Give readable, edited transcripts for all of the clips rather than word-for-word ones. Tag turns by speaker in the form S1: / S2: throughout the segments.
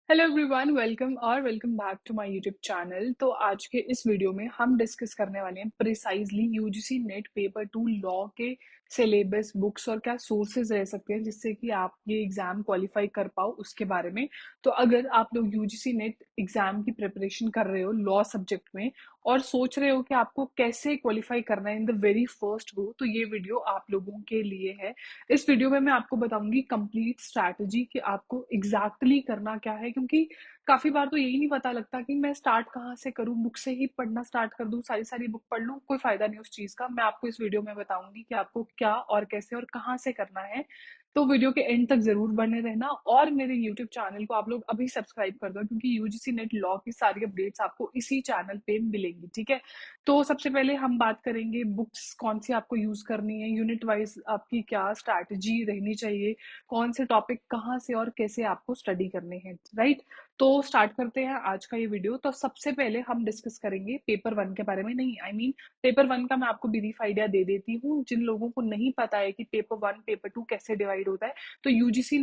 S1: Hello everyone, welcome back to my YouTube channel. तो आज के इस वीडियो में हम डिस्कस करने वाले हैं precisely UGC net paper 2 law के सिलेबस, बुक्स और क्या सोर्सेज रह सकते हैं जिससे कि आप ये एग्जाम क्वालिफाई कर पाओ उसके बारे में। तो अगर आप लोग यूजीसी नेट एग्जाम की प्रिपरेशन कर रहे हो लॉ सब्जेक्ट में और सोच रहे हो कि आपको कैसे क्वालिफाई करना है in the very first go, तो ये वीडियो आप लोगों के लिए है। इस वीडियो में मैं आपको बताऊंगी कंप्लीट स्ट्रैटेजी कि आपको एग्जैक्टली करना क्या है, क्योंकि काफी बार तो यही नहीं पता लगता कि मैं स्टार्ट कहाँ से करूँ। बुक से ही पढ़ना स्टार्ट कर दूँ, सारी सारी बुक पढ़ लूँ, कोई फायदा नहीं उस चीज का। मैं आपको इस वीडियो में बताऊंगी कि आपको क्या और कैसे और कहाँ से करना है। तो वीडियो के एंड तक जरूर बने रहना और मेरे यूट्यूब चैनल को आप लोग अभी सब्सक्राइब कर दो, क्योंकि यूजीसी नेट लॉ की सारी अपडेट्स आपको इसी चैनल पे मिलेंगी। ठीक है, तो सबसे पहले हम बात करेंगे बुक्स कौन सी आपको यूज करनी है, यूनिट वाइज आपकी क्या स्ट्रैटेजी रहनी चाहिए, कौन से टॉपिक कहाँ से और कैसे आपको स्टडी करने हैं। राइट, तो स्टार्ट करते हैं आज का ये वीडियो। तो सबसे पहले हम डिस्कस करेंगे पेपर वन के बारे में। नहीं, पेपर वन का मैं आपको ब्रीफ आइडिया दे देती हूँ जिन लोगों को नहीं पता है कि पेपर वन पेपर टू कैसे डिवाइड होता है। तो यूजीसी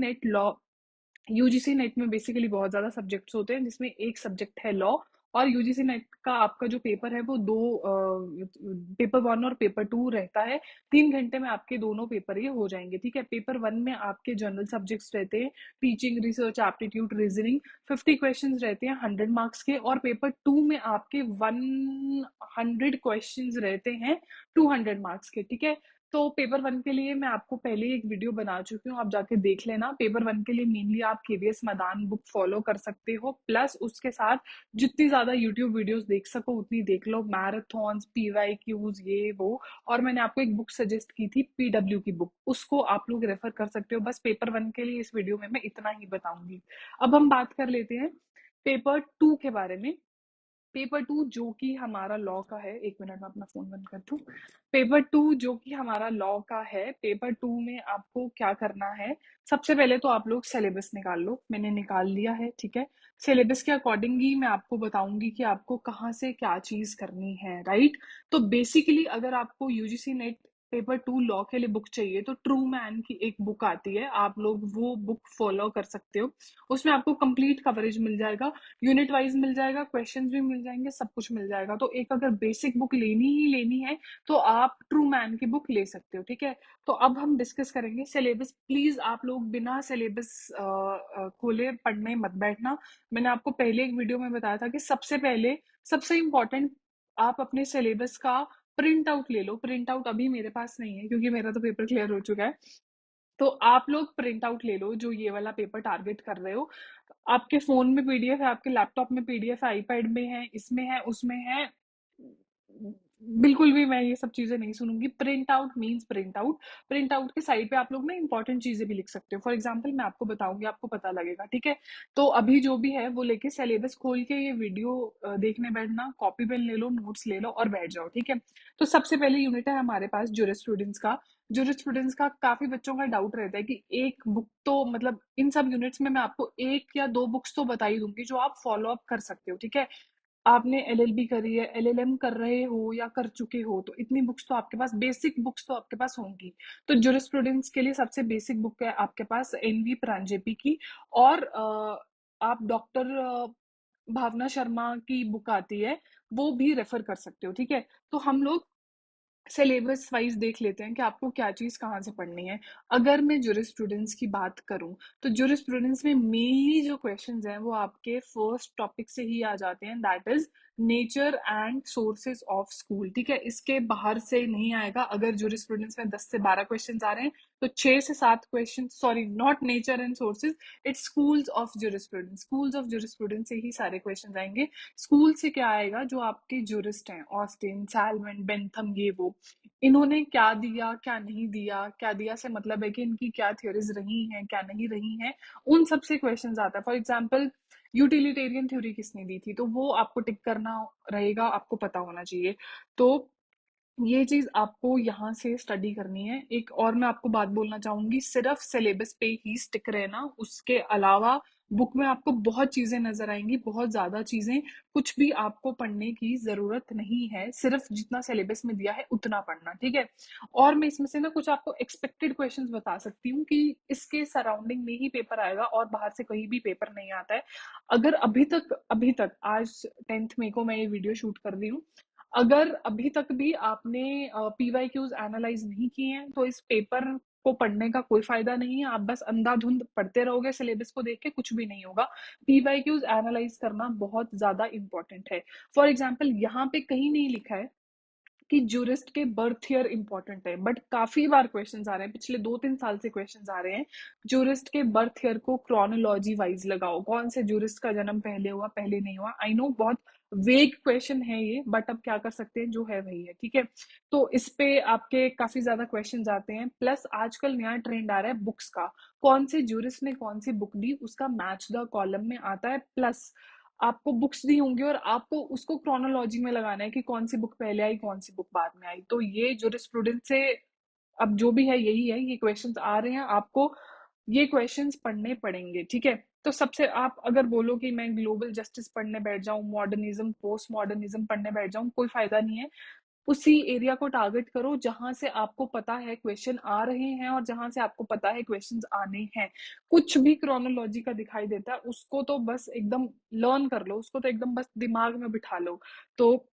S1: नेट में बेसिकली बहुत ज्यादा सब्जेक्ट्स होते हैं जिसमें एक सब्जेक्ट है लॉ। और यूजीसी नेट का आपका जो पेपर है वो दो पेपर वन और पेपर टू रहता है। 3 घंटे में आपके दोनों पेपर ये हो जाएंगे। ठीक है, पेपर वन में आपके जनरल सब्जेक्ट्स रहते हैं, teaching, research, aptitude, reasoning. 50 questions रहते हैं 100 मार्क्स के। और पेपर टू में आपके 100 क्वेश्चंस रहते हैं 200 मार्क्स के। ठीक है, तो पेपर वन के लिए मैं आपको पहले ही एक वीडियो बना चुकी हूँ, आप जाके देख लेना। पेपर वन के लिए मेनली आप केवीएस मैदान बुक फॉलो कर सकते हो, प्लस उसके साथ जितनी ज्यादा यूट्यूब वीडियोस देख सको उतनी देख लो, मैराथॉन्स, पीवाईक्यूज, ये वो। और मैंने आपको एक बुक सजेस्ट की थी पीडब्ल्यू की बुक, उसको आप लोग रेफर कर सकते हो। बस पेपर वन के लिए इस वीडियो में मैं इतना ही बताऊंगी। अब हम बात कर लेते हैं पेपर टू के बारे में। पेपर टू जो कि हमारा लॉ का है, एक मिनट में अपना फोन बंद कर दूं। पेपर टू जो कि हमारा लॉ का है, पेपर टू में आपको क्या करना है। सबसे पहले तो आप लोग सिलेबस निकाल लो, मैंने निकाल लिया है। ठीक है, सिलेबस के अकॉर्डिंग ही मैं आपको बताऊंगी कि आपको कहाँ से क्या चीज करनी है। राइट, तो बेसिकली अगर आपको UGC net paper two law के लिए बुक चाहिए तो ट्रू मैन की एक बुक आती है, आप लोग वो बुक फॉलो कर सकते हो। उसमें आपको कंप्लीट कवरेज मिल जाएगा, यूनिट वाइज मिल जाएगा, क्वेश्चंस भी मिल जाएंगे, सब कुछ मिल जाएगा। तो एक अगर बेसिक बुक लेनी ही लेनी है तो आप ट्रू मैन की बुक ले सकते हो। ठीक है, तो अब हम डिस्कस करेंगे सिलेबस। प्लीज आप लोग बिना सिलेबस खोले पढ़ने मत बैठना। मैंने आपको पहले एक वीडियो में बताया था कि सबसे पहले, सबसे इंपॉर्टेंट, आप अपने सिलेबस का प्रिंट आउट ले लो। प्रिंट आउट अभी मेरे पास नहीं है क्योंकि मेरा तो पेपर क्लियर हो चुका है। तो आप लोग प्रिंट आउट ले लो जो ये वाला पेपर टारगेट कर रहे हो। आपके फोन में पीडीएफ है, आपके लैपटॉप में पीडीएफ है, आईपैड में है, इसमें है, उसमें है। बिल्कुल भी मैं ये सब चीजें नहीं सुनूंगी। Print out means print out. Print out के साइड पे आप लोग ना इंपॉर्टेंट चीजें भी लिख सकते हो। फॉर एग्जाम्पल मैं आपको बताऊंगी, आपको पता लगेगा। ठीक है, तो अभी जो भी है वो लेके सिलेबस खोल के ये वीडियो देखने बैठना, कॉपी पेन ले लो, नोट्स ले लो और बैठ जाओ। ठीक है, तो सबसे पहले यूनिट है हमारे पास जूरिस्प्रूडेंस का। जूरिस्प्रूडेंस का काफी बच्चों का डाउट रहता है कि एक बुक तो मतलब इन सब यूनिट्स में मैं आपको एक या दो बुक्स तो बता ही दूंगी जो आप फॉलो अप कर सकते हो। ठीक है, आपने एलएलबी करी है, एलएलएम कर रहे हो या कर चुके हो तो इतनी बुक्स तो आपके पास, बेसिक बुक्स तो आपके पास होंगी। तो जूरिस्प्रूडेंस के लिए सबसे बेसिक बुक है आपके पास एनवी प्रांजेपी की। और आप डॉक्टर भावना शर्मा की बुक आती है, वो भी रेफर कर सकते हो। ठीक है, तो हम लोग सिलेबस वाइज देख लेते हैं कि आपको क्या चीज कहाँ से पढ़नी है। अगर मैं जूरिस्प्रूडेंस की बात करूं तो जूरिस्प्रूडेंस में मेनली जो क्वेश्चंस हैं वो आपके फर्स्ट टॉपिक से ही आ जाते हैं, that is nature and sources of school. ठीक है, इसके बाहर से नहीं आएगा। अगर जूरिस्प्रूडेंस में 10 से 12 क्वेश्चंस आ रहे हैं तो 6 से 7 question, sorry not nature and sources, it's schools of jurisprudence. Schools of jurisprudence से ही सारे क्वेश्चन आएंगे। स्कूल से क्या आएगा, जो आपके जूरिस्ट हैं, ऑस्टिन, सैलमन, बेंथम, ये वो, इन्होंने क्या दिया क्या नहीं दिया। क्या दिया से मतलब है कि इनकी क्या थ्योरीज रही हैं क्या नहीं रही हैं, उन सब से क्वेश्चन आता है। फॉर एग्जाम्पल यूटिलिटेरियन थ्योरी किसने दी थी, तो वो आपको टिक करना रहेगा, आपको पता होना चाहिए। तो ये चीज आपको यहाँ से स्टडी करनी है। एक और मैं आपको बात बोलना चाहूंगी, सिर्फ सिलेबस पे ही स्टिक रहना, उसके अलावा बुक में आपको बहुत चीजें नजर आएंगी, बहुत ज्यादा चीजें। कुछ भी आपको पढ़ने की जरूरत नहीं है, सिर्फ जितना सिलेबस में दिया है उतना पढ़ना, ठीक है। और मैं इसमें से ना कुछ आपको एक्सपेक्टेड क्वेश्चंस बता सकती हूँ कि इसके सराउंडिंग में ही पेपर आएगा और बाहर से कहीं भी पेपर नहीं आता है। अगर अभी तक आज 10 मई को मैं ये वीडियो शूट कर रही हूँ, अगर अभी तक भी आपने PYQs एनालाइज नहीं किए हैं तो इस पेपर को पढ़ने का कोई फायदा नहीं है। आप बस अंधाधुंध पढ़ते रहोगे, सिलेबस को देख के कुछ भी नहीं होगा। PYQs एनालाइज करना बहुत ज्यादा इंपॉर्टेंट है। फॉर एग्जाम्पल यहाँ पे कहीं नहीं लिखा है कि जूरिस्ट के बर्थ ईयर इंपॉर्टेंट है, बट काफी बार क्वेश्चंस आ रहे हैं, पिछले 2-3 साल से क्वेश्चंस आ रहे हैं, जूरिस्ट के बर्थ ईयर को क्रोनोलॉजी वाइज लगाओ, कौन से जूरिस्ट का जन्म पहले हुआ पहले नहीं हुआ। आई नो बहुत वेग क्वेश्चन है ये, बट अब क्या कर सकते हैं, जो है वही है, ठीक है। तो इस पे आपके काफी ज्यादा क्वेश्चन आते हैं। प्लस आजकल नया ट्रेंड आ रहा है बुक्स का, कौन से जूरिस्ट ने कौन सी बुक दी उसका मैच द कॉलम में आता है। प्लस आपको बुक्स दी होंगी और आपको उसको क्रोनोलॉजी में लगाना है कि कौन सी बुक पहले आई कौन सी बुक बाद में आई। तो ये जूरिस्प्रूडेंस से अब जो भी है यही है, ये क्वेश्चंस आ रहे हैं, आपको ये क्वेश्चंस पढ़ने पड़ेंगे, ठीक है। तो सबसे आप अगर बोलो कि मैं ग्लोबल जस्टिस पढ़ने बैठ जाऊं, मॉडर्निज्म पोस्ट मॉडर्निज्म पढ़ने बैठ जाऊं, कोई फायदा नहीं है। उसी एरिया को टारगेट करो जहां से आपको पता है क्वेश्चन आ रहे हैं और जहां से आपको पता है क्वेश्चंस आने हैं। कुछ भी क्रोनोलॉजी का दिखाई देता है उसको तो बस एकदम लर्न कर लो, उसको तो एकदम बस दिमाग में बिठा लो। तो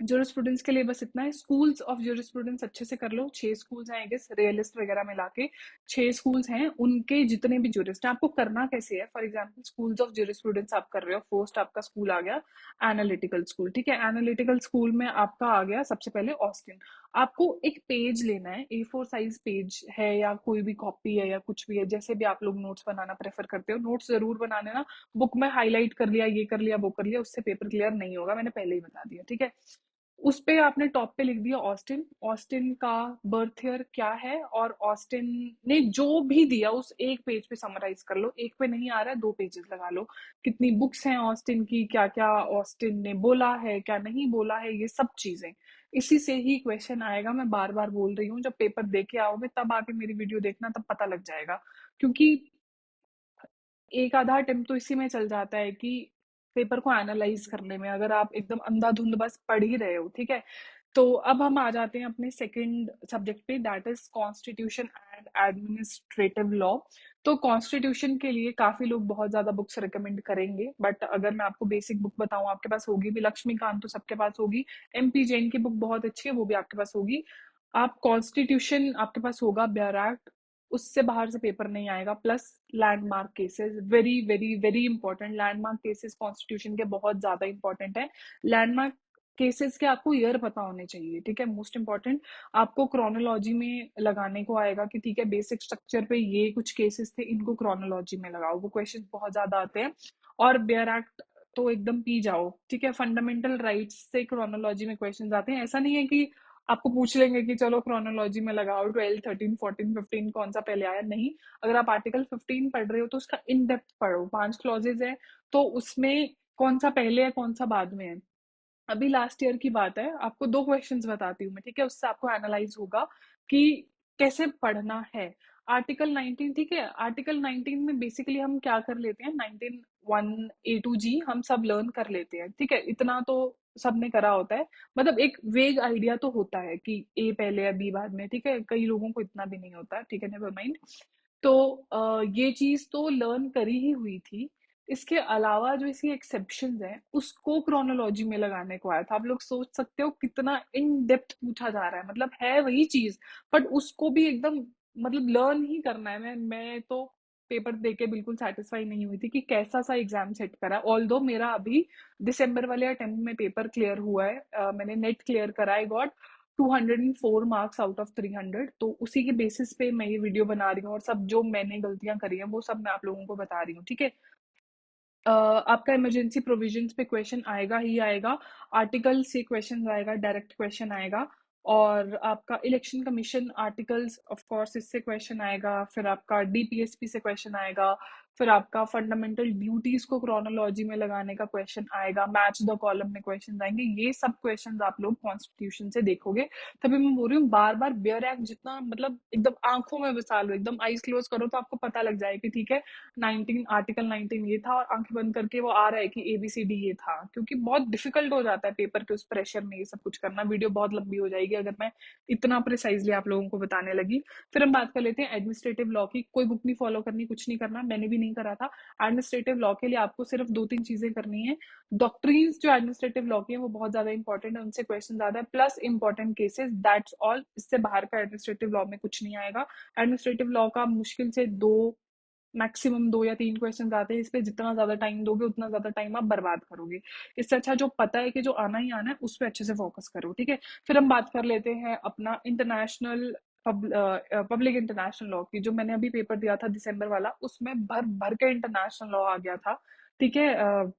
S1: जूरिस्प्रूडेंस के लिए बस इतना है। स्कूल्स ऑफ जूरिस्प्रूडेंस अच्छे से कर लो, 6 स्कूल्स हैं आई गेस, रियलिस्ट वगैरह मिला के 6 स्कूल्स हैं, उनके जितने भी जूरिस्ट हैं। आपको करना कैसे है, for example schools of jurisprudence आप कर रहे हो, फर्स्ट आपका स्कूल आ गया एनालिटिकल स्कूल, ठीक है। एनालिटिकल स्कूल में आपका आ गया सबसे पहले ऑस्टिन। आपको एक पेज लेना है, A4 साइज पेज है या कोई भी कॉपी है या कुछ भी है, जैसे भी आप लोग नोट्स बनाना प्रेफर करते हो, नोट्स जरूर बनाने ना। बुक में हाईलाइट कर लिया, ये कर लिया, वो कर लिया, उससे पेपर क्लियर नहीं होगा, मैंने पहले ही बता दिया, ठीक है। उस पे आपने टॉप पे लिख दिया ऑस्टिन, ऑस्टिन का बर्थ ईयर क्या है और ऑस्टिन ने जो भी दिया उस एक पेज पे समराइज कर लो। एक पे नहीं आ रहा है, 2 पेजेस लगा लो, कितनी बुक्स हैं ऑस्टिन की, क्या क्या ऑस्टिन ने बोला है क्या नहीं बोला है, ये सब चीजें। इसी से ही क्वेश्चन आएगा, मैं बार बार बोल रही हूँ, जब पेपर दे के आओगे तब आके मेरी वीडियो देखना, तब पता लग जाएगा। क्योंकि एक आधा अटेम्प्ट तो इसी में चल जाता है कि पेपर को एनालाइज करने में, अगर आप एकदम अंधाधुंध बस पढ़ ही रहे हो, ठीक है। तो अब हम आ जाते हैं अपने सेकंड सब्जेक्ट पे, that is constitution and administrative law. तो कॉन्स्टिट्यूशन के लिए काफी लोग बहुत ज्यादा बुक्स रिकमेंड करेंगे, बट अगर मैं आपको बेसिक बुक बताऊं, आपके पास होगी भी, लक्ष्मीकांत तो सबके पास होगी, MP जैन की बुक बहुत अच्छी है, वो भी आपके पास होगी। आप कॉन्स्टिट्यूशन आपके पास होगा, ब्यार, उससे बाहर से पेपर नहीं आएगा। Plus landmark cases, very very very important, landmark cases constitution के बहुत ज्यादा इंपॉर्टेंट है। लैंडमार्क केसेस के आपको ईयर पता होने चाहिए, ठीक है, मोस्ट इंपॉर्टेंट। आपको क्रोनोलॉजी में लगाने को आएगा कि ठीक है बेसिक स्ट्रक्चर पे ये कुछ केसेस थे, इनको क्रोनोलॉजी में लगाओ, वो क्वेश्चन बहुत ज्यादा आते हैं। और बेयर एक्ट तो एकदम पी जाओ, ठीक है। फंडामेंटल राइट्स से क्रोनोलॉजी में क्वेश्चन आते हैं, ऐसा नहीं है कि आपको पूछ लेंगे कि चलो क्रोनोलॉजी में लगाओ 12, 13, 14, 15 कौन सा पहले आया, नहीं। अगर आप आर्टिकल 15 पढ़ रहे हो तो उसका इन डेप्थ पढ़ो, 5 क्लॉजेज है, तो उसमें कौन सा पहले है कौन सा बाद में है। अभी लास्ट ईयर की बात है, आपको 2 क्वेश्चंस बताती हूँ मैं, ठीक है, उससे आपको एनालाइज होगा कि कैसे पढ़ना है। आर्टिकल 19, ठीक है, आर्टिकल 19 में बेसिकली हम क्या कर लेते हैं, 19(1)(a)(2)(g) हम सब लर्न कर लेते हैं, ठीक है, इतना तो सबने करा होता है। मतलब एक वेग आइडिया तो होता है कि ए पहले है बी बाद में, ठीक है, कई लोगों को इतना भी नहीं होता, ठीक है, नेवर माइंड। तो ये चीज तो लर्न करी ही हुई थी। इसके अलावा जो इसकी एक्सेप्शंस हैं उसको क्रोनोलॉजी में लगाने को आया था। आप लोग सोच सकते हो कितना इन डेप्थ पूछा जा रहा है, मतलब है वही चीज, बट उसको भी एकदम मतलब लर्न ही करना है। मैं तो पेपर देके बिल्कुल सेटिस्फाई नहीं हुई थी कि कैसा सा एग्जाम सेट करा। ऑल दो मेरा अभी दिसंबर वाले अटेम्प्ट में पेपर क्लियर हुआ है, मैंने नेट क्लियर करा, I got 204 marks out of 300। तो उसी के बेसिस पे मैं ये वीडियो बना रही हूँ और सब जो मैंने गलतियां करी हैं वो सब मैं आप लोगों को बता रही हूँ, ठीक है। आपका इमरजेंसी प्रोविजंस पे क्वेश्चन आएगा ही आएगा, आर्टिकल से क्वेश्चन आएगा, डायरेक्ट क्वेश्चन आएगा। और आपका election commission articles of course इससे क्वेश्चन आएगा, फिर आपका DPSP से क्वेश्चन आएगा, फिर आपका फंडामेंटल ड्यूटीज को क्रोनोलॉजी में लगाने का क्वेश्चन आएगा, मैच द कॉलम में क्वेश्चन आएंगे। ये सब क्वेश्चन आप लोग कॉन्स्टिट्यूशन से देखोगे। तभी मैं बोल रही हूँ बार बार बेयर एक्ट जितना मतलब एकदम आंखों में बसा लो, एकदम आईज क्लोज करो तो आपको पता लग जाए कि ठीक है 19 आर्टिकल 19 ये था, और आंखें बंद करके वो आ रहा है कि एबीसीडी ये था। क्योंकि बहुत डिफिकल्ट हो जाता है पेपर के उस प्रेशर में ये सब कुछ करना। वीडियो बहुत लंबी हो जाएगी अगर मैं इतना प्रिसाइजली आप लोगों को बताने लगी। फिर हम बात कर लेते हैं एडमिनिस्ट्रेटिव लॉ की। कोई बुक नहीं फॉलो करनी, कुछ नहीं करना, मैंने भी नहीं करा था। एडमिनिस्ट्रेटिव लॉ के लिए आपको सिर्फ 2-3 चीजें करनी है। डॉक्ट्रिन्स जो एडमिनिस्ट्रेटिव लॉ की है वो बहुत ज्यादा इंपॉर्टेंट है, उनसे क्वेश्चन ज्यादा है, plus important cases, that's all. इससे बाहर का एडमिनिस्ट्रेटिव लॉ में कुछ नहीं आएगा। एडमिनिस्ट्रेटिव लॉ का मुश्किल से दो, मैक्सिमम 2 या 3 क्वेश्चन आते हैं। इस पे जितना ज्यादा टाइम दोगे उतना ज्यादा टाइम आप बर्बाद करोगे। इससे अच्छा जो पता है कि जो आना ही आना है उस पर अच्छे से फोकस करो, ठीक है। फिर हम बात कर लेते हैं अपना इंटरनेशनल पब्लिक इंटरनेशनल लॉ की। जो मैंने अभी पेपर दिया था दिसंबर वाला, उसमें भर भर के इंटरनेशनल लॉ आ गया था, ठीक है।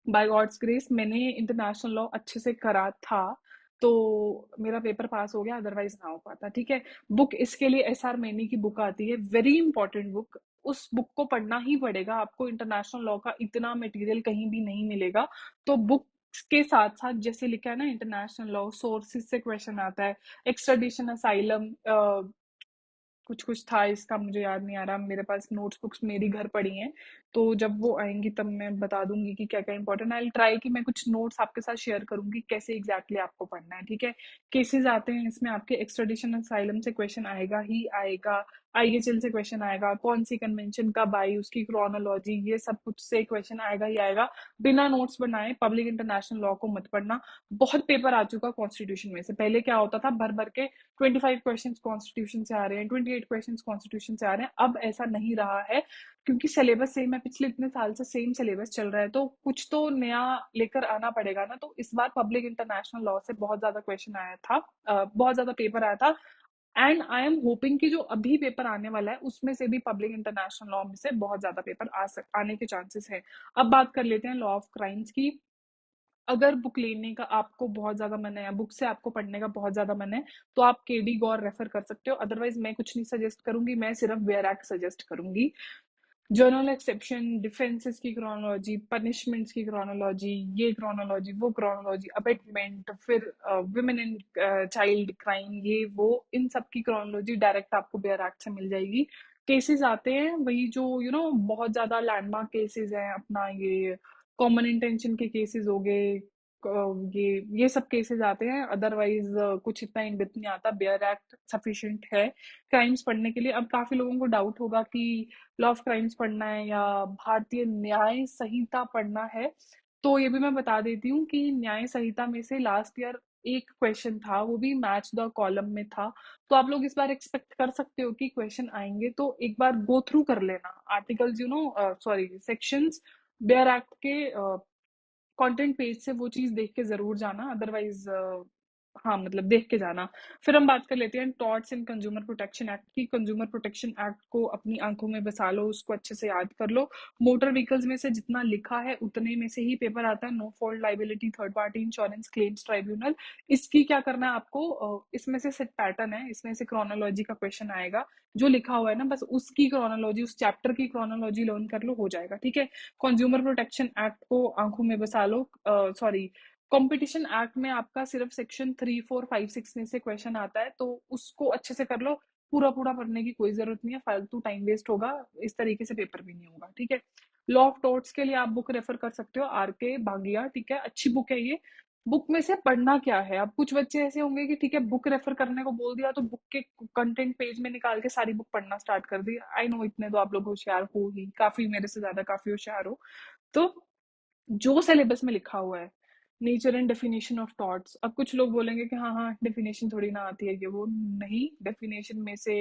S1: बाय गॉड्स ग्रेस मैंने इंटरनेशनल लॉ अच्छे से करा था, तो मेरा पेपर पास हो गया, अदरवाइज ना हो पाता, ठीक है। बुक इसके लिए एसआर मैनी की बुक आती है, वेरी इंपॉर्टेंट बुक। उस बुक को पढ़ना ही पड़ेगा आपको, इंटरनेशनल लॉ का इतना मटेरियल कहीं भी नहीं मिलेगा। तो बुक के साथ साथ जैसे लिखा है ना इंटरनेशनल लॉ, सोर्सेज से क्वेश्चन आता है, एक्स्ट्राडिशन, असाइलम, कुछ कुछ था इसका मुझे याद नहीं आ रहा, मेरे पास नोट्स बुक्स मेरी घर पड़ी हैं, तो जब वो आएंगी तब मैं बता दूंगी कि क्या क्या इंपॉर्टेंट। आई ट्राई कि मैं कुछ नोट्स आपके साथ शेयर करूंगी कैसे एग्जैक्टली आपको पढ़ना है, ठीक है। केसेस आते हैं इसमें आपके, एक्स्ट्राडिशन असाइलम से क्वेश्चन आएगा ही आएगा, आईएचएल से क्वेश्चन आएगा, कौन सी कन्वेंशन कब आई, उसकी क्रोनोलॉजी, ये सब कुछ से क्वेश्चन आएगा ही आएगा। बिना नोट्स बनाए पब्लिक इंटरनेशनल लॉ को मत पढ़ना। बहुत पेपर आ चुका कॉन्स्टिट्यूशन में से। पहले क्या होता था, भर भर के 25 क्वेश्चंस कॉन्स्टिट्यूशन से आ रहे हैं, 28 क्वेश्चंस कॉन्स्टिट्यूशन से आ रहे हैं। अब ऐसा नहीं रहा है, क्योंकि सिलेबस सेम है, पिछले इतने साल से सेम सिलेबस चल रहा है, तो कुछ तो नया लेकर आना पड़ेगा ना। तो इस बार पब्लिक इंटरनेशनल लॉ से बहुत ज्यादा क्वेश्चन आया था, बहुत ज्यादा पेपर आया था। एंड आई एम होपिंग कि जो अभी पेपर आने वाला है उसमें से भी पब्लिक इंटरनेशनल लॉ में से बहुत ज्यादा पेपर आने के चांसेस है। अब बात कर लेते हैं लॉ ऑफ क्राइम्स की। अगर बुक लेने का आपको बहुत ज्यादा मन है या बुक से आपको पढ़ने का बहुत ज्यादा मन है, तो आप केडी गौर रेफर कर सकते हो। अदरवाइज मैं कुछ नहीं सजेस्ट करूंगी, मैं सिर्फ वेयर एक्ट सजेस्ट करूंगी। जर्नल एक्सेप्शन, डिफेंसेस की क्रोनोलॉजी, पनिशमेंट्स की क्रोनोलॉजी, ये क्रोनोलॉजी वो क्रोनोलॉजी, अबेटमेंट, फिर वुमेन एंड चाइल्ड क्राइम, ये वो, इन सब की क्रोनोलॉजी डायरेक्ट आपको बेयर एक्ट से मिल जाएगी। केसेस आते हैं वही जो बहुत ज्यादा लैंडमार्क केसेस हैं अपना, ये कॉमन इंटेंशन के केसेस हो गए, ये सब केसेस आते हैं। अदरवाइज कुछ इतना इन डेप्थ नहीं आता, बेयर एक्ट सफिशिएंट है क्राइम्स पढ़ने के लिए। अब काफी लोगों को डाउट होगा कि लॉ ऑफ क्राइम्स पढ़ना है या भारतीय न्याय संहिता पढ़ना है, तो ये भी मैं बता देती हूँ कि न्याय संहिता में से लास्ट ईयर एक क्वेश्चन था, वो भी मैच द कॉलम में था। तो आप लोग इस बार एक्सपेक्ट कर सकते हो कि क्वेश्चन आएंगे, तो एक बार गो थ्रू कर लेना articles, sorry sections, bare act के कंटेंट पेज से वो चीज देख के जरूर जाना, अदरवाइज हाँ मतलब देख के जाना। फिर हम बात कर लेते हैं टॉर्ट्स इन कंज्यूमर प्रोटेक्शन एक्ट की। कंज्यूमर प्रोटेक्शन एक्ट को अपनी आंखों में बसा लो, उसको अच्छे से याद कर लो। मोटर व्हीकल्स में से जितना लिखा है उतने में से ही पेपर आता है। No fault liability, third party insurance, claims tribunal, इसकी क्या करना है आपको, इसमें से सेट पैटर्न है, इसमें से क्रोनोलॉजी का क्वेश्चन आएगा। जो लिखा हुआ है ना बस उसकी क्रोनोलॉजी, उस चैप्टर की क्रोनोलॉजी लर्न कर लो, हो जाएगा, ठीक है। कंज्यूमर प्रोटेक्शन एक्ट को आंखों में बसा लो। सॉरी, कंपटीशन एक्ट में आपका सिर्फ सेक्शन 3, 4, 5, 6 में से क्वेश्चन आता है, तो उसको अच्छे से कर लो। पूरा पूरा पढ़ने की कोई जरूरत नहीं है, फालतू टाइम वेस्ट होगा, इस तरीके से पेपर भी नहीं होगा, ठीक है। लॉ ऑफ टॉर्ट्स के लिए आप बुक रेफर कर सकते हो, आर के भागिया, ठीक है, अच्छी बुक है ये। बुक में से पढ़ना क्या है, अब कुछ बच्चे ऐसे होंगे कि ठीक है बुक रेफर करने को बोल दिया तो बुक के कंटेंट पेज में निकाल के सारी बुक पढ़ना स्टार्ट कर दी। आई नो इतने तो आप लोग होशियार हो ही, काफी मेरे से ज्यादा काफी होशियार हो। तो जो सिलेबस में लिखा हुआ है, nature and definition of thoughts. अब कुछ लोग बोलेंगे कि हाँ हाँ डेफिनेशन थोड़ी ना आती है, कि वो नहीं, डेफिनेशन में से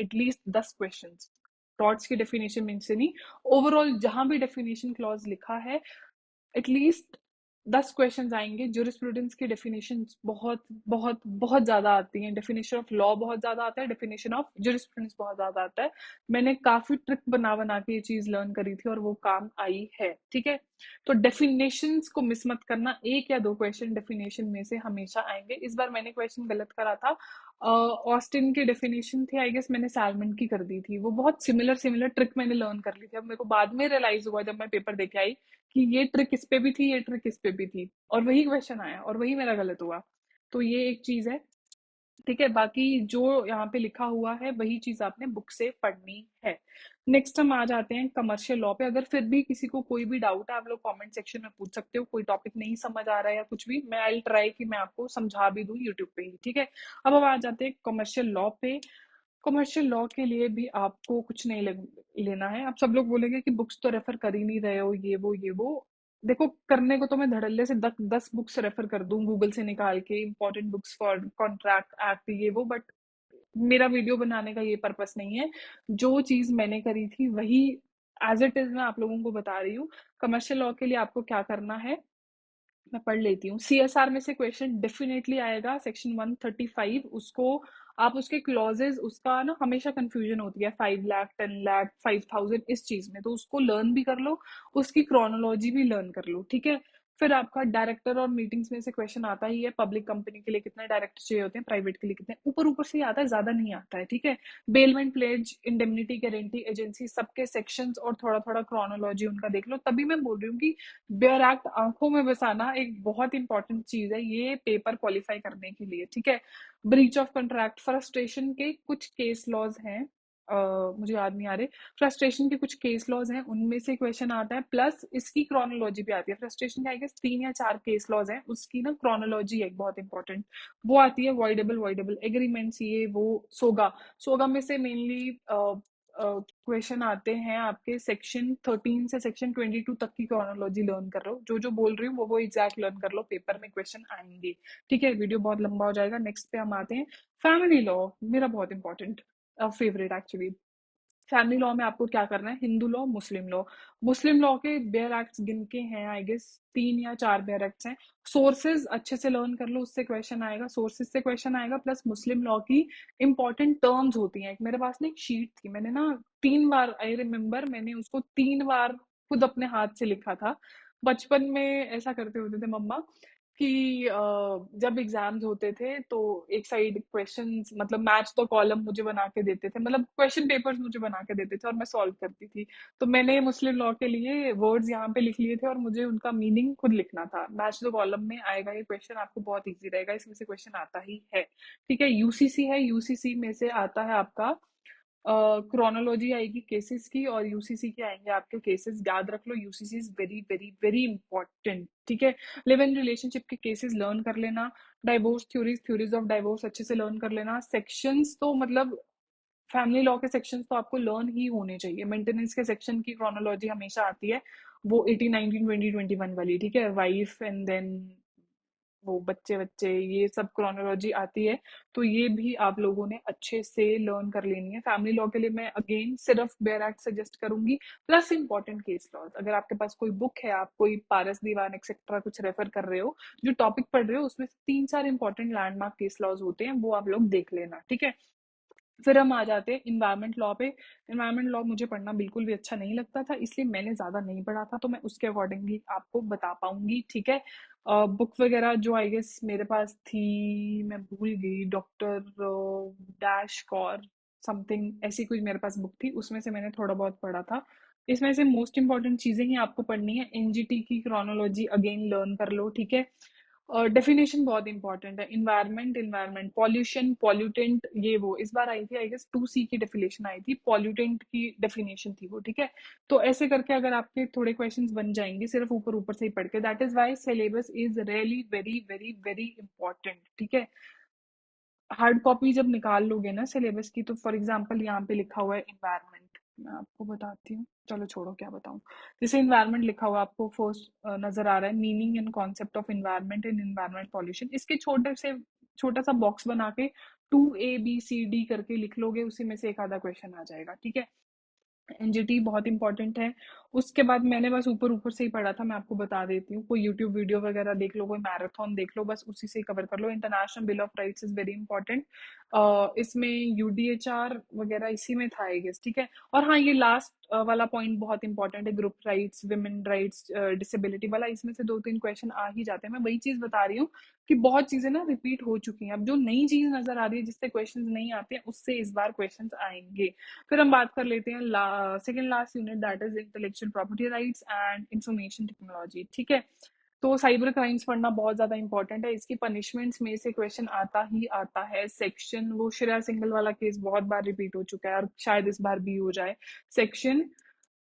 S1: एटलीस्ट 10 क्वेश्चंस थॉट्स की डेफिनेशन में से नहीं, ओवरऑल जहां भी डेफिनेशन क्लॉज लिखा है एटलीस्ट 10 क्वेश्चंस आएंगे। ज्यूरिस्प्रूडेंस की डेफिनेशन बहुत बहुत बहुत ज्यादा आती हैं, डेफिनेशन ऑफ लॉ बहुत ज्यादा आता है, डेफिनेशन ऑफ ज्यूरिस्प्रूडेंस बहुत ज्यादा आता है। मैंने काफी ट्रिक बना बना के ये चीज लर्न करी थी और वो काम आई है, ठीक है। तो डेफिनेशंस को मिस मत करना, 1 या 2 क्वेश्चन डेफिनेशन में से हमेशा आएंगे। इस बार मैंने क्वेश्चन गलत करा था, ऑस्टिन की डेफिनेशन थी आई गेस, मैंने सैलमन की कर दी थी। वो बहुत सिमिलर सिमिलर ट्रिक मैंने लर्न कर ली थी। अब मेरे को बाद में रियलाइज हुआ जब मैं पेपर देके आई कि ये ट्रिक इस पे भी थी, ये ट्रिक इस पे भी थी, और वही क्वेश्चन आया और वही मेरा गलत हुआ। तो ये एक चीज है। ठीक है, बाकी जो यहाँ पे लिखा हुआ है वही चीज आपने बुक से पढ़नी है। नेक्स्ट हम आ जाते हैं कमर्शियल लॉ पे। अगर फिर भी किसी को कोई भी डाउट है, आप लोग कमेंट सेक्शन में पूछ सकते हो। कोई टॉपिक नहीं समझ आ रहा है या कुछ भी, मैं आई ट्राई कि मैं आपको समझा भी दूं यूट्यूब पे ही। ठीक है, अब हम आ जाते हैं कमर्शियल लॉ पे। कमर्शियल लॉ के लिए भी आपको कुछ नहीं लेना है। आप सब लोग बोलेंगे कि बुक्स तो रेफर कर ही नहीं रहे हो, ये वो। देखो, करने को तो मैं धड़ल्ले से 10 बुक्स रेफर कर दूं गूगल से निकाल के, important books for contract act ये वो, बट मेरा वीडियो बनाने का ये पर्पस नहीं है। जो चीज मैंने करी थी वही एज इट इज मैं आप लोगों को बता रही हूँ। कमर्शियल लॉ के लिए आपको क्या करना है, मैं पढ़ लेती हूँ। सीएसआर में से क्वेश्चन डेफिनेटली आएगा, सेक्शन 135। उसको आप उसके क्लॉजेज, उसका ना हमेशा कंफ्यूजन होती है 5 लाख 10 लाख 5,000 इस चीज में, तो उसको लर्न भी कर लो, उसकी क्रोनोलॉजी भी लर्न कर लो। ठीक है, फिर आपका डायरेक्टर और मीटिंग्स में से क्वेश्चन आता ही है। पब्लिक कंपनी के लिए कितने डायरेक्टर चाहिए होते हैं, प्राइवेट के लिए कितने, ऊपर ऊपर से ही आता है, ज्यादा नहीं आता है। ठीक है, bailment pledge indemnity guarantee agency सबके सेक्शंस और थोड़ा थोड़ा क्रोनोलॉजी उनका देख लो। तभी मैं बोल रही हूँ कि बेयर एक्ट आंखों में बसाना एक बहुत इंपॉर्टेंट चीज है ये पेपर क्वालिफाई करने के लिए। ठीक है, ब्रीच ऑफ कॉन्ट्रैक्ट फ्रस्ट्रेशन के कुछ केस लॉज हैं, मुझे याद नहीं आ रहे। फ्रस्ट्रेशन के कुछ केस लॉज हैं, उनमें से क्वेश्चन आता है, प्लस इसकी क्रोनोलॉजी भी आती है। फ्रस्ट्रेशन के आई गेस 3 या 4 केस लॉज हैं, उसकी ना क्रोनोलॉजी है बहुत इंपॉर्टेंट, वो आती है। वॉइडेबल वॉइडेबल एग्रीमेंट्स, ये वो। सोगा, सोगा में से मेनली क्वेश्चन आते हैं आपके सेक्शन 13 से सेक्शन 22 तक की क्रोनोलॉजी लर्न कर लो। जो बोल रही हूँ वो एग्जैक्ट लर्न कर लो, पेपर में क्वेश्चन आएंगे। ठीक है, वीडियो बहुत लंबा हो जाएगा। नेक्स्ट पे हम आते हैं फैमिली लॉ, मेरा बहुत important favourite actually. Family law में आपको क्या करना है, हिंदू लॉ, मुस्लिम लॉ। मुस्लिम लॉ के बेयर एक्ट्स गिन के हैं आई गेस 3 या 4 बेयर एक्ट्स हैं। सोर्सेज अच्छे से लर्न कर लो, उससे क्वेश्चन आएगा, सोर्सेज से क्वेश्चन आएगा। प्लस मुस्लिम लॉ की इंपॉर्टेंट टर्म्स होती हैं। मेरे पास ना एक शीट थी, मैंने ना 3 बार, आई रिमेम्बर, मैंने उसको 3 बार खुद अपने हाथ से लिखा था। बचपन में ऐसा करते होते थे मम्मा कि जब एग्जाम्स होते थे तो एक साइड क्वेश्चंस, मतलब मैच द कॉलम मुझे बना के देते थे, मतलब क्वेश्चन पेपर्स मुझे बना के देते थे और मैं सॉल्व करती थी। तो मैंने मुस्लिम लॉ के लिए वर्ड्स यहाँ पे लिख लिए थे और मुझे उनका मीनिंग खुद लिखना था। मैच द कॉलम में आएगा ये क्वेश्चन, आपको बहुत इजी रहेगा, इसमें से क्वेश्चन आता ही है। ठीक है, यूसीसी है, यूसीसी में से आता है आपका क्रोनोलॉजी आएगी केसेस की, और यूसीसी के आएंगे आपके केसेस। याद रख लो, UCC is very very very important. ठीक है, लिव इन रिलेशनशिप के केसेस लर्न कर लेना। Divorce theories, theories of divorce अच्छे से लर्न कर लेना। सेक्शंस तो मतलब फैमिली लॉ के सेक्शंस तो आपको लर्न ही होने चाहिए। मेंटेनेंस के सेक्शन की क्रोनोलॉजी हमेशा आती है, वो 18 19 20 21 वाली। ठीक है, वाइफ एंड देन वो बच्चे बच्चे, ये सब क्रोनोलॉजी आती है। तो ये भी आप लोगों ने अच्छे से लर्न कर लेनी है। फैमिली लॉ के लिए मैं अगेन सिर्फ बेयर एक्ट सजेस्ट करूंगी, प्लस इंपॉर्टेंट केस लॉज। अगर आपके पास कोई बुक है, आप कोई पारस दीवान एक्सेट्रा कुछ रेफर कर रहे हो, जो टॉपिक पढ़ रहे हो, उसमें 3 4 इंपॉर्टेंट लैंडमार्क केस लॉज होते हैं, वो आप लोग देख लेना। ठीक है, फिर हम आ जाते हैं इन्वायरमेंट लॉ पे। इन्वायरमेंट लॉ मुझे पढ़ना बिल्कुल भी अच्छा नहीं लगता था, इसलिए मैंने ज्यादा नहीं पढ़ा था, तो मैं उसके अकॉर्डिंगली आपको बता पाऊंगी। ठीक है, बुक वगैरह जो आई गेस मेरे पास थी, मैं भूल गई, डॉक्टर डैश कौर समथिंग ऐसी कुछ मेरे पास बुक थी, उसमें से मैंने थोड़ा बहुत पढ़ा था। इसमें से मोस्ट इंपॉर्टेंट चीजें ही आपको पढ़नी है। एनजीटी की क्रोनोलॉजी अगेन लर्न कर लो। ठीक है, डेफिनेशन बहुत इंपॉर्टेंट है। इन्वायरमेंट, इन्वायरमेंट, पॉल्यूशन, पॉल्यूटेंट, ये वो इस बार आई थी आई गेस 2C की डेफिनेशन आई थी, पॉल्यूटेंट की डेफिनेशन थी वो। ठीक है, तो ऐसे करके अगर आपके थोड़े क्वेश्चंस बन जाएंगे सिर्फ ऊपर ऊपर से ही पढ़ के, that is why syllabus is really very very very important. ठीक है, हार्ड कॉपी जब निकाल लोगे ना सिलेबस की, तो फॉर एग्जांपल यहाँ पे लिखा हुआ है इन्वायरमेंट, मैं आपको बताती हूँ, चलो छोड़ो क्या बताऊँ। जैसे इन्वायरमेंट लिखा हुआ आपको फर्स्ट नजर आ रहा है, meaning and concept of environment and environment pollution, इसके छोटे से छोटा सा बॉक्स बना के 2 A B C D करके लिख लोगे, उसी में से एक आधा क्वेश्चन आ जाएगा। ठीक है, एनजीटी बहुत इंपॉर्टेंट है। उसके बाद मैंने बस ऊपर ऊपर से ही पढ़ा था, मैं आपको बता देती हूँ। कोई यूट्यूब वीडियो वगैरह देख लो, कोई मैराथन देख लो, बस उसी से ही कवर कर लो। International bill of rights is very important. इसमें यूडीएचआर वगैरह इसी में था आई गेस, ठीक है। और हाँ, ये लास्ट वाला पॉइंट बहुत इंपॉर्टेंट है, group rights, women rights, disability वाला, इसमें से दो तीन क्वेश्चन आ ही जाते हैं। मैं वही चीज बता रही हूँ कि बहुत चीजें ना रिपीट हो चुकी हैं। अब जो नई चीज नजर आ रही है, जिससे क्वेश्चन नहीं आते हैं, उससे इस बार क्वेश्चन आएंगे। फिर हम बात कर लेते हैं second last unit, that is intellectual property rights and information technology, ठीक है। तो साइबर क्राइम्स पढ़ना बहुत ज्यादा इंपॉर्टेंट है। इसकी पनिशमेंट्स में से क्वेश्चन आता ही आता है। सेक्शन, वो श्रेया सिंगल वाला केस बहुत बार रिपीट हो चुका है और शायद इस बार भी हो जाए। सेक्शन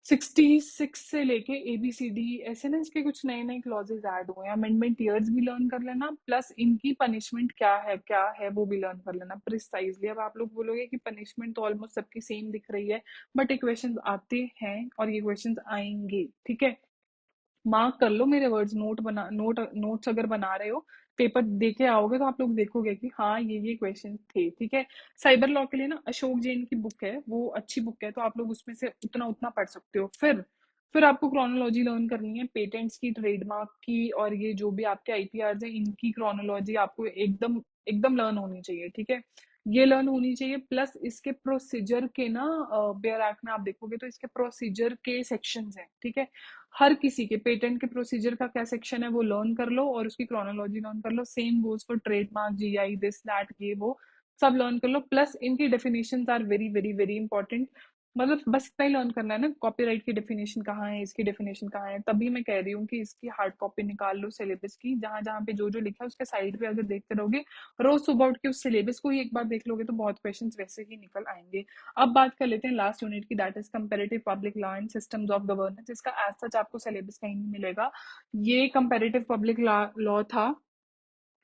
S1: 66 से लेके ABCD ऐसे ना, इसके कुछ नए नए क्लॉजेज ऐड हुए हैं। अमेंडमेंट ईयर्स भी लर्न कर लेना, प्लस इनकी पनिशमेंट क्या है वो भी लर्न कर लेना प्रिसाइजली। अब आप लोग बोलोगे कि पनिशमेंट तो ऑलमोस्ट सबकी सेम दिख रही है, बट ये क्वेश्चन आते हैं और ये क्वेश्चन आएंगे, ठीक है। मार्क कर लो मेरे वर्ड्स, नोट्स अगर बना रहे हो, पेपर दे के आओगे तो आप लोग देखोगे कि हाँ ये क्वेश्चन थे, ठीक है। साइबर लॉ के लिए ना अशोक जैन की बुक है, वो अच्छी बुक है, तो आप लोग उसमें से उतना उतना पढ़ सकते हो। फिर आपको क्रोनोलॉजी लर्न करनी है, पेटेंट्स की, ट्रेडमार्क की, और ये जो भी आपके IPRs है, इनकी क्रोनोलॉजी आपको एकदम एकदम लर्न होनी चाहिए, ठीक है। ये लर्न होनी चाहिए, प्लस इसके प्रोसीजर के ना, बेयर एक्ट में आप देखोगे तो इसके प्रोसीजर के सेक्शंस हैं, ठीक है। हर किसी के पेटेंट के प्रोसीजर का क्या सेक्शन है वो लर्न कर लो, और उसकी क्रोनोलॉजी लर्न कर लो। Same goes for trademark, GI, this that, ये वो सब लर्न कर लो। प्लस इनकी definitions are very very very important. मतलब बस इतना ही लर्न करना है ना, कॉपीराइट की डेफिनेशन कहाँ है, इसकी डेफिनेशन कहाँ है। तभी मैं कह रही हूँ कि इसकी हार्ड कॉपी निकाल लो सिलेबस की, जहां जहां पे जो जो लिखा है उसके साइड पे अगर देखते रहोगे, रोज सुबह उठ के उस सिलेबस को ही एक बार देख लोगे, तो बहुत क्वेश्चन वैसे ही निकल आएंगे। अब बात कर लेते हैं लास्ट यूनिट की, that is comparative public law and systems of governance. इसका एज सच आपको सिलेबस कहीं नहीं मिलेगा। ये कंपैरेटिव पब्लिक लॉ था,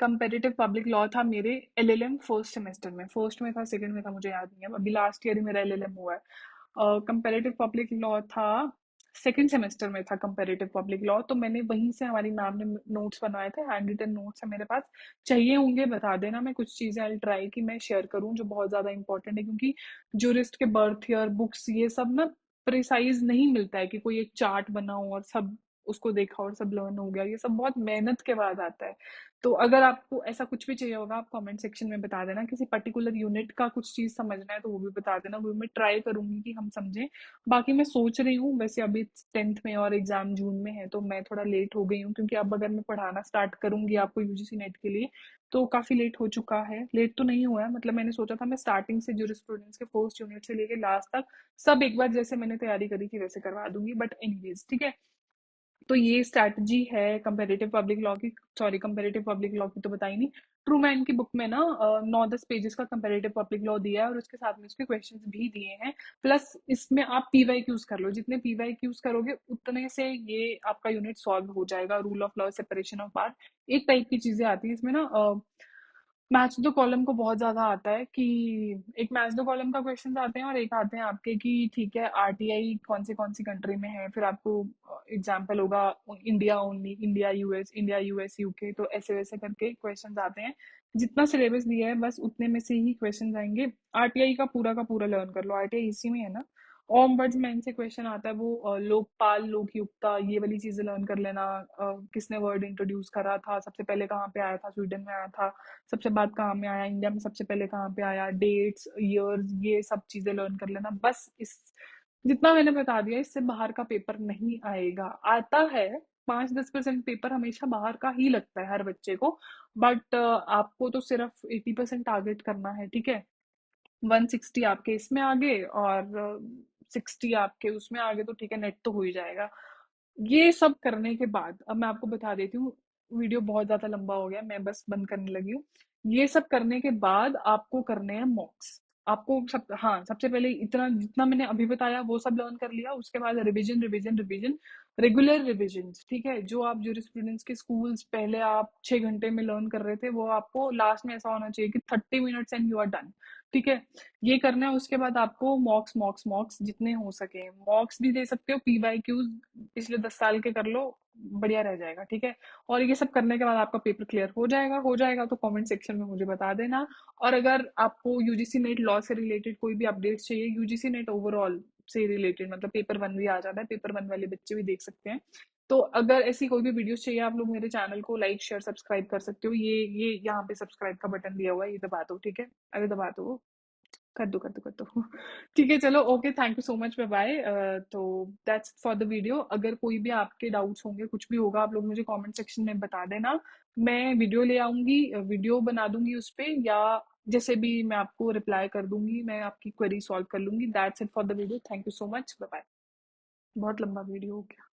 S1: कंपेरेटिव पब्लिक लॉ था मेरे LLM फर्स्ट सेमेस्टर में, फर्स्ट में था, सेकंड में था, मुझे याद नहीं है, अभी लास्ट ईयर ही मेरा LLM हुआ है। कंपेरेटिव पब्लिक लॉ था, सेकंड सेमेस्टर में था कंपेरेटिव पब्लिक लॉ। तो मैंने वहीं से, हमारी मैम ने नोट्स बनाए थे, हैंड रिटन नोट्स है मेरे पास, चाहिए होंगे बता देना। मैं कुछ चीजें आई ट्राई कि मैं शेयर करूं जो बहुत ज्यादा इंपॉर्टेंट है, क्योंकि जूरिस्ट के बर्थ ईयर, बुक्स, ये सब ना प्रिसाइज नहीं मिलता है कि कोई एक चार्ट बनाओ और सब उसको देखा और सब लर्न हो गया। ये सब बहुत मेहनत के बाद आता है। तो अगर आपको ऐसा कुछ भी चाहिए होगा, आप कमेंट सेक्शन में बता देना। किसी पर्टिकुलर यूनिट का कुछ चीज समझना है तो वो भी बता देना, वो मैं ट्राई करूंगी कि हम समझें। बाकी मैं सोच रही हूँ, वैसे अभी 10th में और एग्जाम जून में है, तो मैं थोड़ा लेट हो गई हूँ, क्योंकि अब अगर मैं पढ़ाना स्टार्ट करूंगी आपको UGC नेट के लिए, तो काफी लेट हो चुका है। लेट तो नहीं हुआ है, मतलब मैंने सोचा था मैं स्टार्टिंग से जूरिस्प्रूडेंस के फर्स्ट यूनिट से लेके लास्ट तक सब एक बार जैसे मैंने तैयारी करी थी वैसे करवा दूंगी, बट एनीवेज, ठीक है। तो ये स्ट्रैटेजी है कंपेरेटिव पब्लिक लॉ की। सॉरी, कंपेरेटिव पब्लिक लॉ की तो बताई नहीं। ट्रूमैन की बुक में ना 9-10 पेजेस का कंपेरेटिव पब्लिक लॉ दिया है, और उसके साथ में उसके क्वेश्चंस भी दिए हैं। प्लस इसमें आप PYQs कर लो, जितने PYQs करोगे उतने से ये आपका यूनिट सॉल्व हो जाएगा। Rule of law, separation of part, एक टाइप की चीजें आती है इसमें ना। मैच द कॉलम को बहुत ज्यादा आता है कि एक मैच द कॉलम का क्वेश्चन आते हैं, और एक आते हैं आपके कि ठीक है RTI कौन सी कंट्री में है, फिर आपको एग्जाम्पल होगा India only, India US UK, तो ऐसे वैसे करके क्वेश्चंस आते हैं। जितना सिलेबस दिया है बस उतने में से ही क्वेश्चन आएंगे। RTI का पूरा लर्न कर लो, RTI इसी में है ना। ओम्बड्समैन से क्वेश्चन आता है, वो लोकपाल, लोकयुक्ता, ये वाली चीजें लर्न कर लेना। किसने वर्ड इंट्रोड्यूस करा था, सबसे पहले कहाँ पे आया था, स्वीडन में आया था, सबसे बाद कहाँ में आया, इंडिया में सबसे पहले कहाँ पे आया, डेट्स, ईयर्स, ये सब चीजें लर्न कर लेना। बस इस जितना मैंने बता दिया, इससे बाहर का पेपर नहीं आएगा। आता है 5-10% पेपर हमेशा बाहर का ही लगता है हर बच्चे को, बट आपको तो सिर्फ 80% टारगेट करना है, ठीक है। 160 आपके इसमें आगे और 60 आपके उसमें आगे, तो ठीक है, नेट तो हो ही जाएगा। ये सब करने के बाद अब मैं आपको बता देती हूँ, वीडियो बहुत ज्यादा लंबा हो गया, मैं बस बंद करने लगी हूँ। ये सब करने के बाद आपको करने हैं मॉक्स। आपको सब, हाँ, सबसे पहले इतना जितना मैंने अभी बताया वो सब लर्न कर लिया, उसके बाद revision revision revision, regular revision, ठीक है। जो आप जूरिस्प्रूडेंस के स्कूल्स पहले आप 6 घंटे में लर्न कर रहे थे, वो आपको लास्ट में ऐसा होना चाहिए कि 30 minutes and you are done, ठीक है। ये करना है। उसके बाद आपको मॉक्स मॉक्स मॉक्स जितने हो सके मॉक्स भी दे सकते हो, PYQs पिछले 10 साल के कर लो, बढ़िया रह जाएगा, ठीक है। और ये सब करने के बाद आपका पेपर क्लियर हो जाएगा तो कमेंट सेक्शन में मुझे बता देना। और अगर आपको UGC नेट लॉ से रिलेटेड कोई भी अपडेट्स चाहिए, UGC नेट ओवरऑल से रिलेटेड, मतलब पेपर वन भी आ जाता है, पेपर वन वाले बच्चे भी देख सकते हैं। तो अगर ऐसी कोई भी वीडियोस चाहिए, आप लोग मेरे चैनल को लाइक शेयर सब्सक्राइब कर सकते हो। ये यहाँ पे सब्सक्राइब का बटन दिया हुआ है, ये दबा दो, ठीक है? अरे दबा दो, कर दो, कर दो, कर दो। ठीक है, चलो, okay, thank you so much, bye bye. तो दैट्स फॉर द वीडियो। अगर कोई भी आपके डाउट्स होंगे, कुछ भी होगा, आप लोग मुझे कमेंट सेक्शन में बता देना। मैं वीडियो ले आऊंगी, वीडियो बना दूंगी उस पे, या जैसे भी मैं आपको रिप्लाई कर दूंगी, मैं आपकी क्वेरी सॉल्व कर लूंगी। That's it for the video. Thank you so much, bye bye. बहुत लंबा वीडियो हो गया।